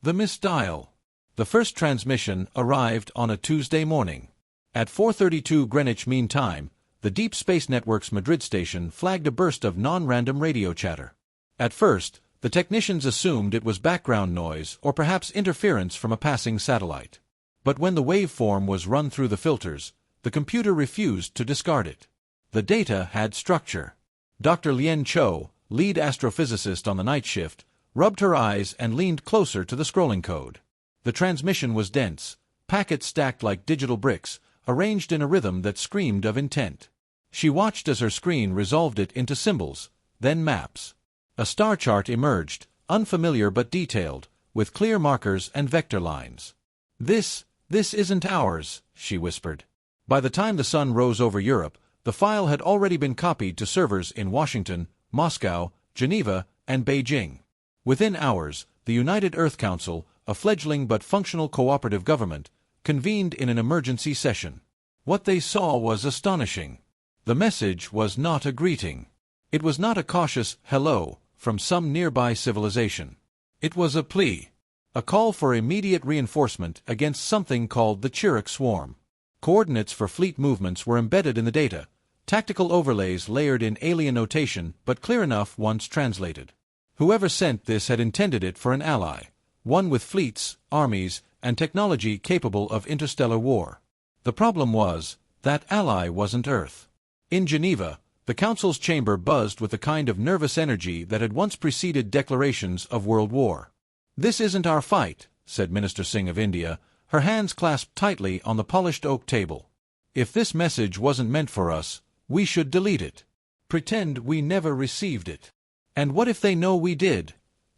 The misdial. The first transmission arrived on a Tuesday morning. At 4:32 Greenwich Mean Time, the Deep Space Network's Madrid station flagged a burst of non-random radio chatter. At first, the technicians assumed it was background noise or perhaps interference from a passing satellite. But when the waveform was run through the filters, the computer refused to discard it. The data had structure. Dr. Lien Cho, lead astrophysicist on the night shift, rubbed her eyes and leaned closer to the scrolling code. The transmission was dense, packets stacked like digital bricks, arranged in a rhythm that screamed of intent. She watched as her screen resolved it into symbols, then maps. A star chart emerged, unfamiliar but detailed, with clear markers and vector lines. This isn't ours," she whispered. By the time the sun rose over Europe, the file had already been copied to servers in Washington, Moscow, Geneva, and Beijing. Within hours, the United Earth Council, a fledgling but functional cooperative government, convened in an emergency session. What they saw was astonishing. The message was not a greeting. It was not a cautious hello from some nearby civilization. It was a plea, a call for immediate reinforcement against something called the Chyrrak Swarm. Coordinates for fleet movements were embedded in the data, tactical overlays layered in alien notation but clear enough once translated. Whoever sent this had intended it for an ally, one with fleets, armies, and technology capable of interstellar war. The problem was, that ally wasn't Earth. In Geneva, the Council's chamber buzzed with the kind of nervous energy that had once preceded declarations of world war. "This isn't our fight," said Minister Singh of India, her hands clasped tightly on the polished oak table. "If this message wasn't meant for us, we should delete it. Pretend we never received it." "And what if they know we did?"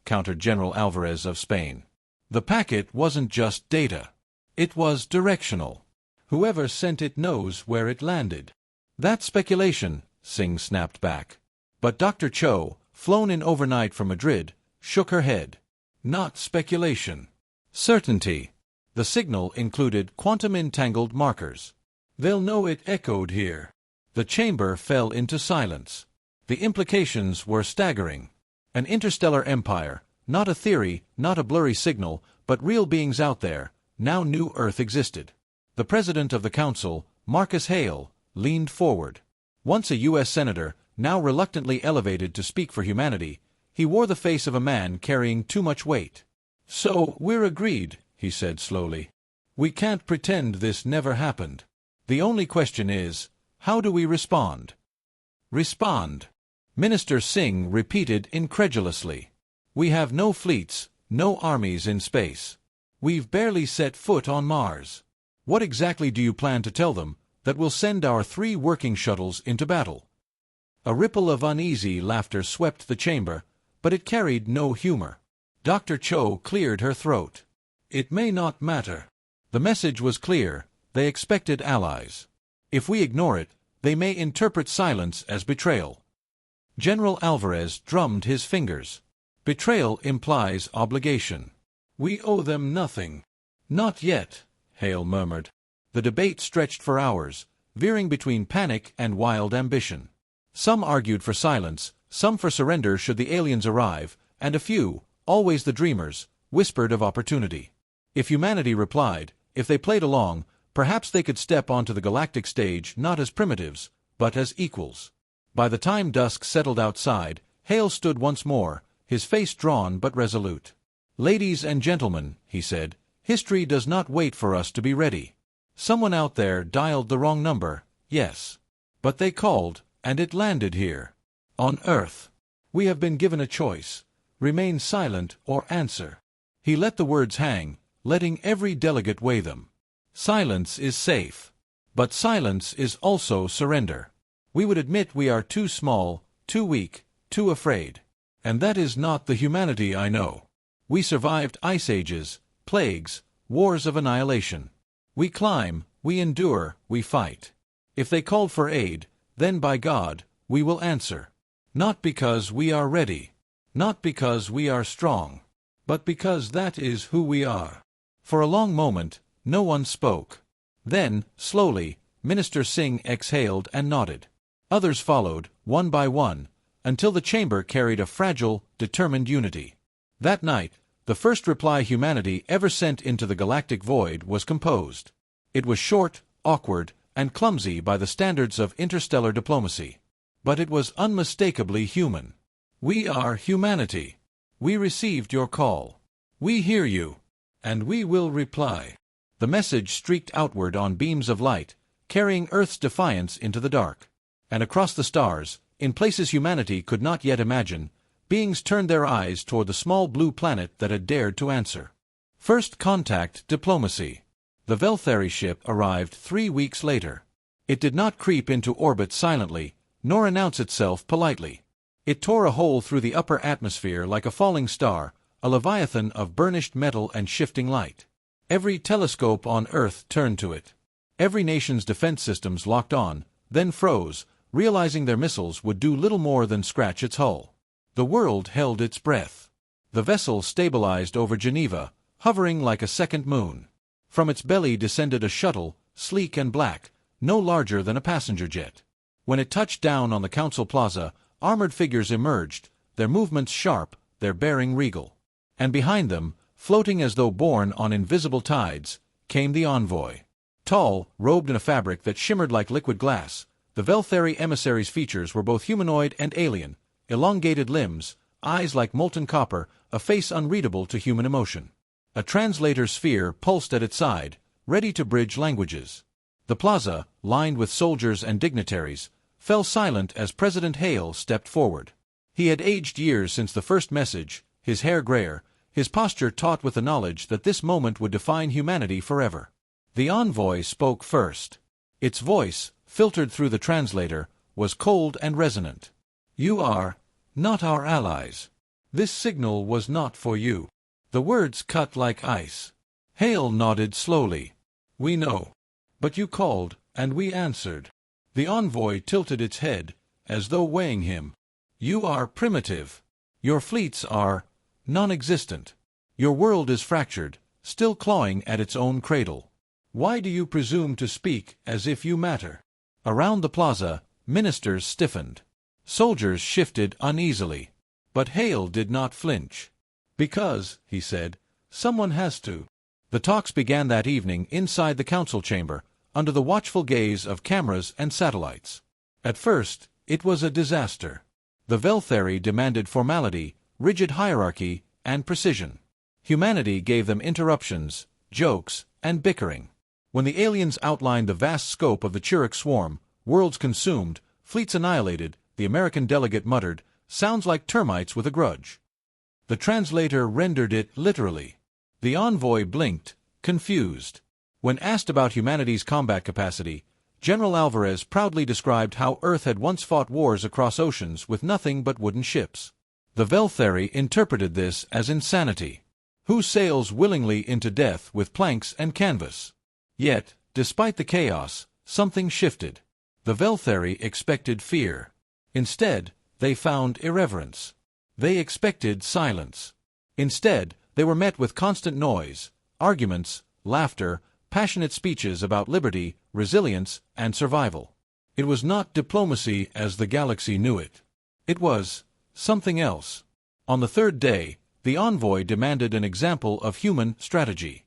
countered General Alvarez of Spain. "The packet wasn't just data. It was directional. Whoever sent it knows where it landed." "That's speculation," Singh snapped back. But Dr. Cho, flown in overnight from Madrid, shook her head. "Not speculation. Certainty. The signal included quantum-entangled markers. They'll know it echoed here." The chamber fell into silence. The implications were staggering. An interstellar empire, not a theory, not a blurry signal, but real beings out there, now knew Earth existed. The president of the council, Marcus Hale, leaned forward. Once a U.S. senator, now reluctantly elevated to speak for humanity, he wore the face of a man carrying too much weight. "So, we're agreed," he said slowly. "We can't pretend this never happened. The only question is, how do we respond?" "Respond?" Minister Singh repeated incredulously. "We have no fleets, no armies in space. We've barely set foot on Mars. What exactly do you plan to tell them, that we'll send our 3 working shuttles into battle?" A ripple of uneasy laughter swept the chamber, but it carried no humor. Dr. Cho cleared her throat. "It may not matter. The message was clear. They expected allies. If we ignore it, they may interpret silence as betrayal." General Alvarez drummed his fingers. "Betrayal implies obligation. We owe them nothing." "Not yet," Hale murmured. The debate stretched for hours, veering between panic and wild ambition. Some argued for silence, some for surrender should the aliens arrive, and a few, always the dreamers, whispered of opportunity. If humanity replied, if they played along, perhaps they could step onto the galactic stage not as primitives, but as equals. By the time dusk settled outside, Hale stood once more, his face drawn but resolute. "Ladies and gentlemen," he said, "history does not wait for us to be ready. Someone out there dialed the wrong number, yes. But they called, and it landed here. On Earth. We have been given a choice. Remain silent or answer." He let the words hang, letting every delegate weigh them. Silence is safe. But silence is also surrender. We would admit we are too small, too weak, too afraid. And that is not the humanity I know. We survived ice ages, plagues, wars of annihilation. We climb, we endure, we fight. If they called for aid, then by God, we will answer. Not because we are ready. Not because we are strong. But because that is who we are. For a long moment, no one spoke. Then, slowly, Minister Singh exhaled and nodded. Others followed, one by one, until the chamber carried a fragile, determined unity. That night, The first reply humanity ever sent into the galactic void was composed. It was short, awkward, and clumsy by the standards of interstellar diplomacy. But it was unmistakably human. "We are humanity. We received your call. We hear you. And we will reply." The message streaked outward on beams of light, carrying Earth's defiance into the dark. And across the stars, in places humanity could not yet imagine, beings turned their eyes toward the small blue planet that had dared to answer. First contact diplomacy. The Vel'Thari ship arrived 3 weeks later. It did not creep into orbit silently, nor announce itself politely. It tore a hole through the upper atmosphere like a falling star, a leviathan of burnished metal and shifting light. Every telescope on Earth turned to it. Every nation's defense systems locked on, then froze, realizing their missiles would do little more than scratch its hull. The world held its breath. The vessel stabilized over Geneva, hovering like a second moon. From its belly descended a shuttle, sleek and black, no larger than a passenger jet. When it touched down on the Council Plaza, armored figures emerged, their movements sharp, their bearing regal. And behind them, floating as though borne on invisible tides, came the envoy. Tall, robed in a fabric that shimmered like liquid glass, the Vel'Thari emissary's features were both humanoid and alien, elongated limbs, eyes like molten copper, a face unreadable to human emotion. A translator sphere pulsed at its side, ready to bridge languages. The plaza, lined with soldiers and dignitaries, fell silent as President Hale stepped forward. He had aged years since the first message, his hair grayer, his posture taut with the knowledge that this moment would define humanity forever. The envoy spoke first. Its voice, filtered through the translator, was cold and resonant. "You are not our allies. This signal was not for you." The words cut like ice. Hale nodded slowly. "We know. But you called, and we answered." The envoy tilted its head, as though weighing him. "You are primitive. Your fleets are non-existent. Your world is fractured, still clawing at its own cradle. Why do you presume to speak as if you matter?" Around the plaza, ministers stiffened. Soldiers shifted uneasily. But Hale did not flinch. "Because," he said, "someone has to." The talks began that evening inside the council chamber, under the watchful gaze of cameras and satellites. At first, it was a disaster. The Vel'Thari demanded formality, rigid hierarchy, and precision. Humanity gave them interruptions, jokes, and bickering. When the aliens outlined the vast scope of the Chyrrak Swarm, worlds consumed, fleets annihilated, the American delegate muttered, "Sounds like termites with a grudge." The translator rendered it literally. The envoy blinked, confused. When asked about humanity's combat capacity, General Alvarez proudly described how Earth had once fought wars across oceans with nothing but wooden ships. The Vel'Thari interpreted this as insanity. Who sails willingly into death with planks and canvas? Yet, despite the chaos, something shifted. The Vel'Thari expected fear. Instead, they found irreverence. They expected silence. Instead, they were met with constant noise, arguments, laughter, passionate speeches about liberty, resilience, and survival. It was not diplomacy as the galaxy knew it. It was something else. On the third day, the envoy demanded an example of human strategy.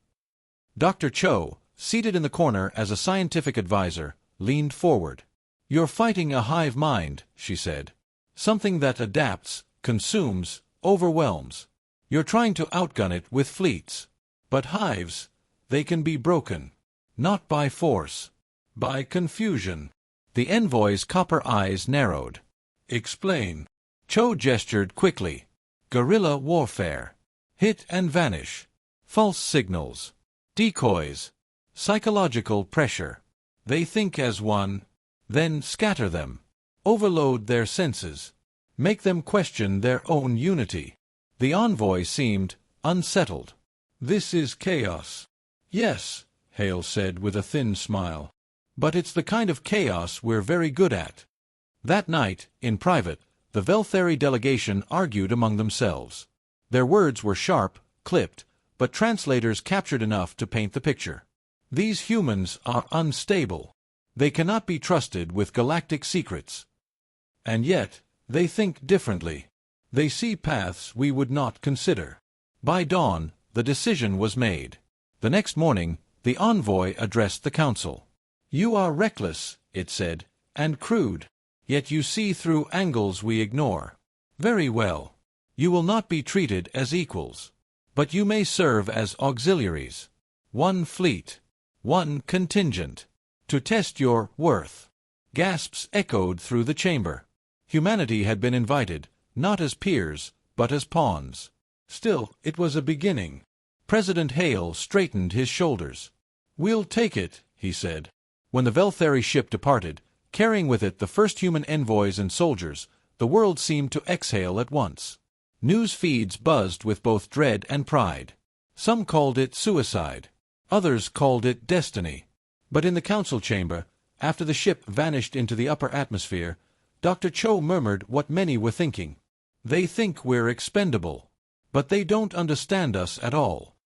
Dr. Cho, seated in the corner as a scientific advisor, leaned forward. "You're fighting a hive mind," she said. "Something that adapts, consumes, overwhelms. You're trying to outgun it with fleets. But hives, they can be broken. Not by force. By confusion." The envoy's copper eyes narrowed. "Explain." Cho gestured quickly. "Guerrilla warfare. Hit and vanish. False signals. Decoys. Psychological pressure. They think as one, then scatter them. Overload their senses. Make them question their own unity." The envoy seemed unsettled. "This is chaos." "Yes," Hale said with a thin smile. "But it's the kind of chaos we're very good at." That night, in private, the Vel'Thari delegation argued among themselves. Their words were sharp, clipped, but translators captured enough to paint the picture. These humans are unstable. They cannot be trusted with galactic secrets. And yet, they think differently. They see paths we would not consider. By dawn, the decision was made. The next morning, the envoy addressed the council. "You are reckless," it said, "and crude. Yet you see through angles we ignore. Very well. You will not be treated as equals. But you may serve as auxiliaries. One fleet. One contingent. To test your worth." Gasps echoed through the chamber. Humanity had been invited, not as peers, but as pawns. Still, it was a beginning. President Hale straightened his shoulders. "We'll take it," he said. When the Vel'Thari ship departed, carrying with it the first human envoys and soldiers, the world seemed to exhale at once. News feeds buzzed with both dread and pride. Some called it suicide. Others called it destiny. But in the council chamber, after the ship vanished into the upper atmosphere, Dr. Cho murmured what many were thinking. "They think we're expendable. But they don't understand us at all."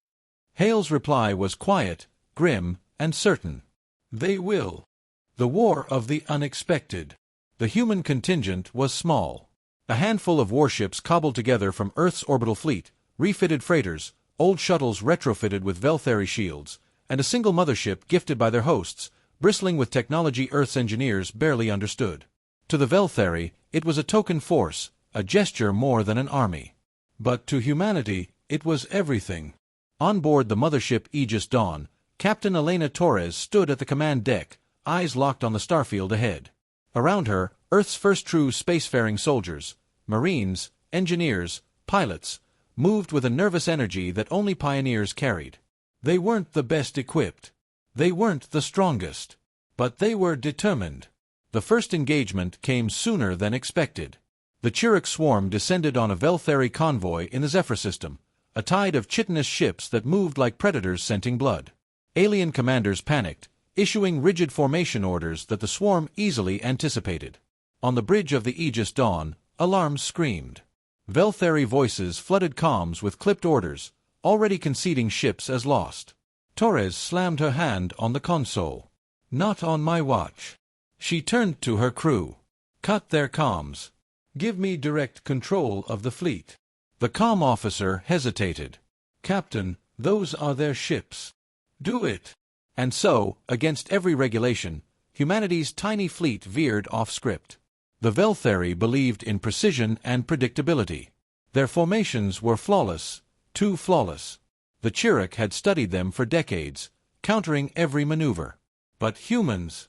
Hale's reply was quiet, grim, and certain. "They will." The war of the unexpected. The human contingent was small. A handful of warships cobbled together from Earth's orbital fleet, refitted freighters, old shuttles retrofitted with Vel'Thari shields, and a single mothership gifted by their hosts, bristling with technology Earth's engineers barely understood. To the Vel'Thari, it was a token force, a gesture more than an army. But to humanity, it was everything. On board the mothership Aegis Dawn, Captain Elena Torres stood at the command deck, eyes locked on the starfield ahead. Around her, Earth's first true spacefaring soldiers, Marines, engineers, pilots, moved with a nervous energy that only pioneers carried. They weren't the best equipped. They weren't the strongest. But they were determined. The first engagement came sooner than expected. The Chyrrak Swarm descended on a Vel'Thari convoy in the Zephyr system, a tide of chitinous ships that moved like predators scenting blood. Alien commanders panicked, issuing rigid formation orders that the swarm easily anticipated. On the bridge of the Aegis Dawn, alarms screamed. Vel'Thari voices flooded comms with clipped orders, already conceding ships as lost. Torres slammed her hand on the console. "Not on my watch." She turned to her crew. "Cut their comms. Give me direct control of the fleet." The comm officer hesitated. "Captain, those are their ships." "Do it." And so, against every regulation, humanity's tiny fleet veered off script. The Vel'Thari believed in precision and predictability. Their formations were flawless, too flawless. The Chyrrak had studied them for decades, countering every maneuver. But humans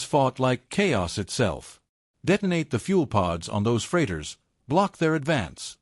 fought like chaos itself. Detonate the fuel pods on those freighters, block their advance.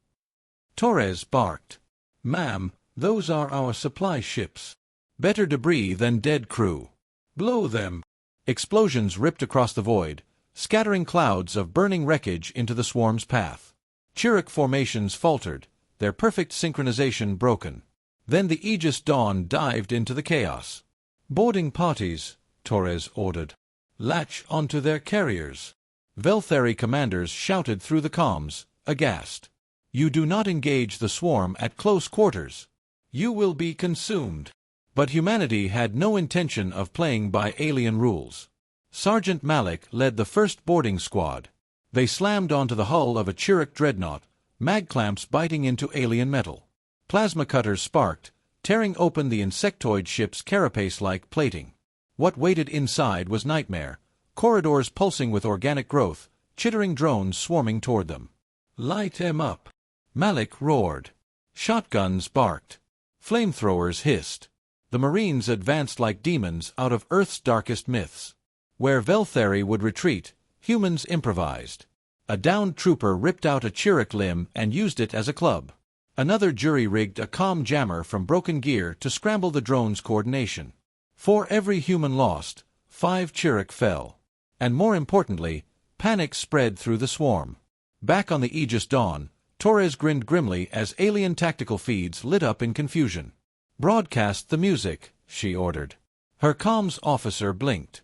Torres barked. "Ma'am, those are our supply ships. Better debris than dead crew. Blow them." Explosions ripped across the void, scattering clouds of burning wreckage into the swarm's path. Chyrrak formations faltered, their perfect synchronization broken. Then the Aegis Dawn dived into the chaos. "Boarding parties," Torres ordered. "Latch onto their carriers." Vel'Thari commanders shouted through the comms, aghast. "You do not engage the swarm at close quarters. You will be consumed." But humanity had no intention of playing by alien rules. Sergeant Malik led the first boarding squad. They slammed onto the hull of a Chyrrak dreadnought, mag clamps biting into alien metal. Plasma cutters sparked, tearing open the insectoid ship's carapace-like plating. What waited inside was nightmare, corridors pulsing with organic growth, chittering drones swarming toward them. "Light 'em up!" Malik roared. Shotguns barked. Flamethrowers hissed. The Marines advanced like demons out of Earth's darkest myths. Where Vel'Thari would retreat, humans improvised. A downed trooper ripped out a Chyrrak limb and used it as a club. Another jury-rigged a comm jammer from broken gear to scramble the drone's coordination. For every human lost, 5 Chyrrak fell. And more importantly, panic spread through the swarm. Back on the Aegis Dawn, Torres grinned grimly as alien tactical feeds lit up in confusion. "Broadcast the music," she ordered. Her comms officer blinked.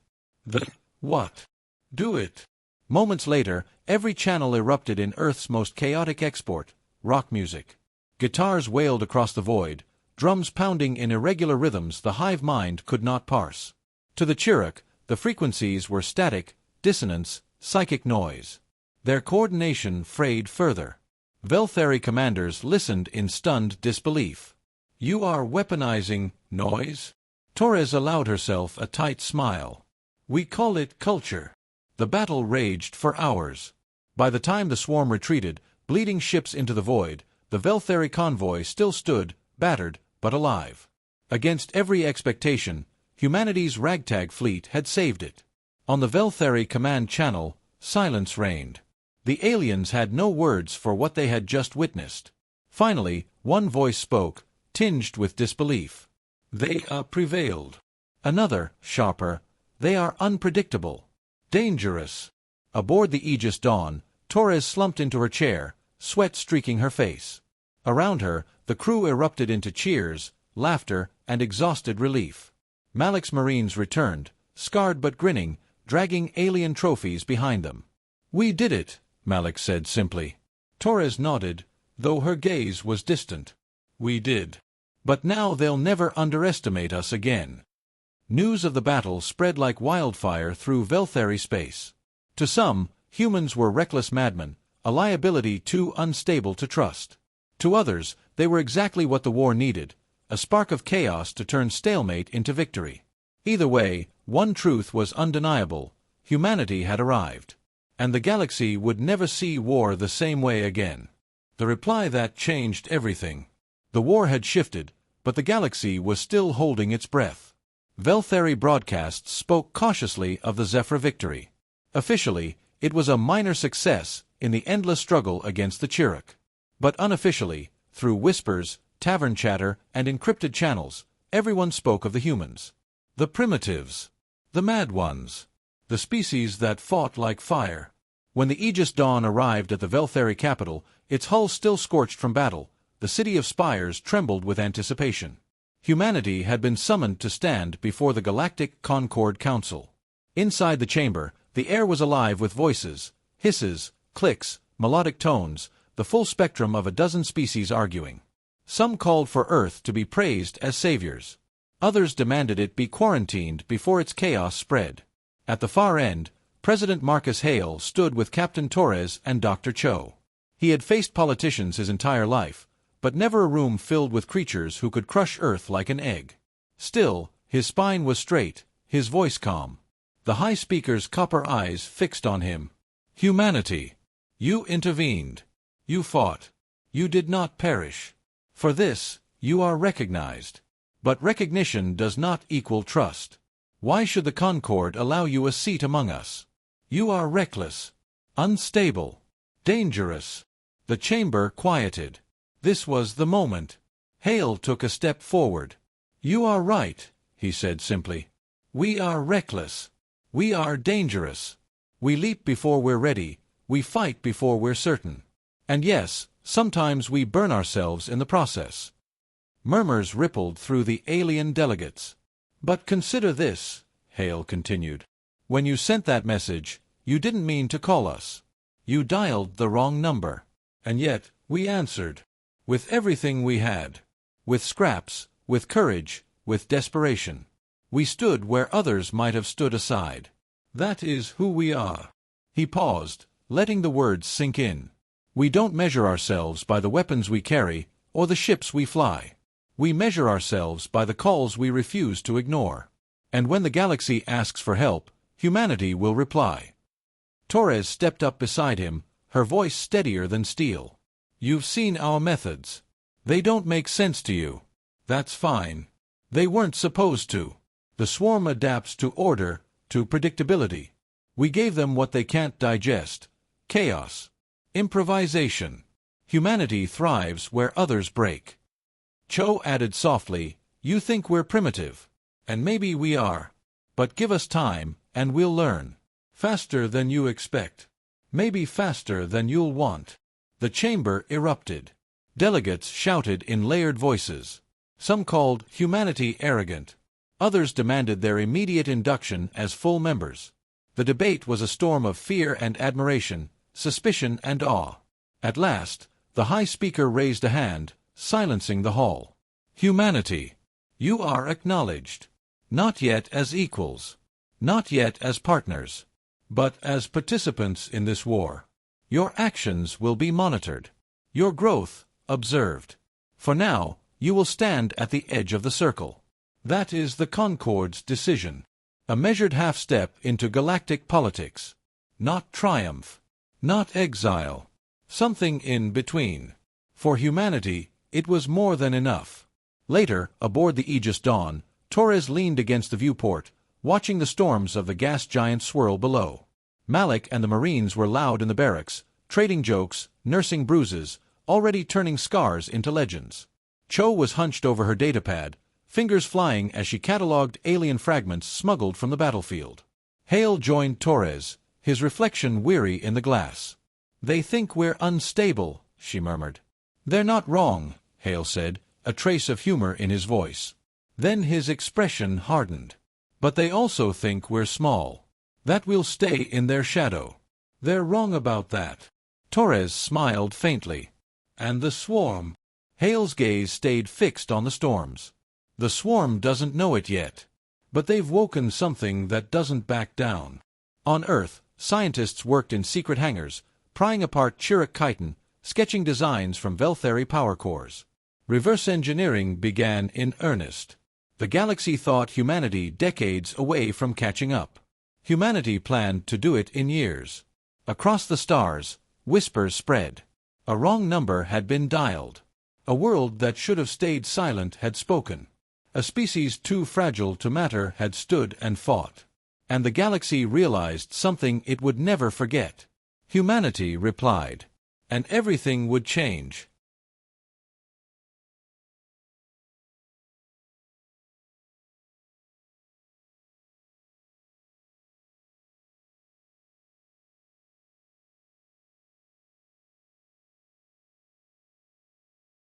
What?" "Do it." Moments later, every channel erupted in Earth's most chaotic export, rock music. Guitars wailed across the void, drums pounding in irregular rhythms the hive mind could not parse. To the Chyrrak, the frequencies were static, dissonance, psychic noise. Their coordination frayed further. Vel'Thari commanders listened in stunned disbelief. "You are weaponizing noise?" Torres allowed herself a tight smile. "We call it culture." The battle raged for hours. By the time the swarm retreated, bleeding ships into the void, the Vel'Thari convoy still stood, battered, but alive. Against every expectation, humanity's ragtag fleet had saved it. On the Vel'Thari command channel, silence reigned. The aliens had no words for what they had just witnessed. Finally, one voice spoke, tinged with disbelief. "They prevailed." Another, sharper, "They are unpredictable. Dangerous." Aboard the Aegis Dawn, Torres slumped into her chair, sweat streaking her face. Around her, the crew erupted into cheers, laughter, and exhausted relief. Malik's Marines returned, scarred but grinning, dragging alien trophies behind them. "We did it," Malik said simply. Torres nodded, though her gaze was distant. "We did. But now they'll never underestimate us again." News of the battle spread like wildfire through Vel'Thari space. To some, humans were reckless madmen, a liability too unstable to trust. To others, they were exactly what the war needed, a spark of chaos to turn stalemate into victory. Either way, one truth was undeniable: humanity had arrived. And the galaxy would never see war the same way again. The reply that changed everything. The war had shifted, but the galaxy was still holding its breath. Vel'Thari broadcasts spoke cautiously of the Zephyr victory. Officially, it was a minor success in the endless struggle against the Chyrrak. But unofficially, through whispers, tavern chatter, and encrypted channels, everyone spoke of the humans. The primitives. The mad ones. The species that fought like fire. When the Aegis Dawn arrived at the Vel'Thari capital, its hull still scorched from battle, the city of spires trembled with anticipation. Humanity had been summoned to stand before the Galactic Concord Council. Inside the chamber, the air was alive with voices, hisses, clicks, melodic tones, the full spectrum of a dozen species arguing. Some called for Earth to be praised as saviors. Others demanded it be quarantined before its chaos spread. At the far end, President Marcus Hale stood with Captain Torres and Dr. Cho. He had faced politicians his entire life, but never a room filled with creatures who could crush Earth like an egg. Still, his spine was straight, his voice calm. The High Speaker's copper eyes fixed on him. "Humanity. You intervened. You fought. You did not perish. For this, you are recognized. But recognition does not equal trust. Why should the Concord allow you a seat among us? You are reckless, unstable, dangerous." The chamber quieted. This was the moment. Hale took a step forward. "You are right," he said simply. "We are reckless. We are dangerous. We leap before we're ready. We fight before we're certain. And yes, sometimes we burn ourselves in the process." Murmurs rippled through the alien delegates. "But consider this," Hale continued. "When you sent that message, you didn't mean to call us. You dialed the wrong number. And yet, we answered. With everything we had. With scraps, with courage, with desperation. We stood where others might have stood aside. That is who we are." He paused, letting the words sink in. "We don't measure ourselves by the weapons we carry, or the ships we fly. We measure ourselves by the calls we refuse to ignore. And when the galaxy asks for help, humanity will reply." Torres stepped up beside him, her voice steadier than steel. "You've seen our methods. They don't make sense to you. That's fine. They weren't supposed to. The swarm adapts to order, to predictability. We gave them what they can't digest: chaos, improvisation. Humanity thrives where others break." Cho added softly, "You think we're primitive. And maybe we are. But give us time, and we'll learn. Faster than you expect. Maybe faster than you'll want." The chamber erupted. Delegates shouted in layered voices. Some called humanity arrogant. Others demanded their immediate induction as full members. The debate was a storm of fear and admiration, suspicion and awe. At last, the High Speaker raised a hand, silencing the hall. "Humanity. You are acknowledged. Not yet as equals. Not yet as partners. But as participants in this war. Your actions will be monitored. Your growth, observed. For now, you will stand at the edge of the circle. That is the Concord's decision. A measured half-step into galactic politics. Not triumph. Not exile. Something in between. For humanity, it was more than enough. Later, aboard the Aegis Dawn, Torres leaned against the viewport, watching the storms of the gas giant swirl below. Malik and the Marines were loud in the barracks, trading jokes, nursing bruises, already turning scars into legends. Cho was hunched over her datapad, fingers flying as she catalogued alien fragments smuggled from the battlefield. Hale joined Torres, his reflection weary in the glass. "They think we're unstable," she murmured. "They're not wrong," Hale said, a trace of humor in his voice. Then his expression hardened. "But they also think we're small. That we'll stay in their shadow. They're wrong about that." Torres smiled faintly. "And the swarm?" Hale's gaze stayed fixed on the storms. "The swarm doesn't know it yet. But they've woken something that doesn't back down." On Earth, scientists worked in secret hangars, prying apart Chyrrak, sketching designs from Vel'Thari power cores. Reverse engineering began in earnest. The galaxy thought humanity decades away from catching up. Humanity planned to do it in years. Across the stars, whispers spread. A wrong number had been dialed. A world that should have stayed silent had spoken. A species too fragile to matter had stood and fought. And the galaxy realized something it would never forget. Humanity replied. And everything would change.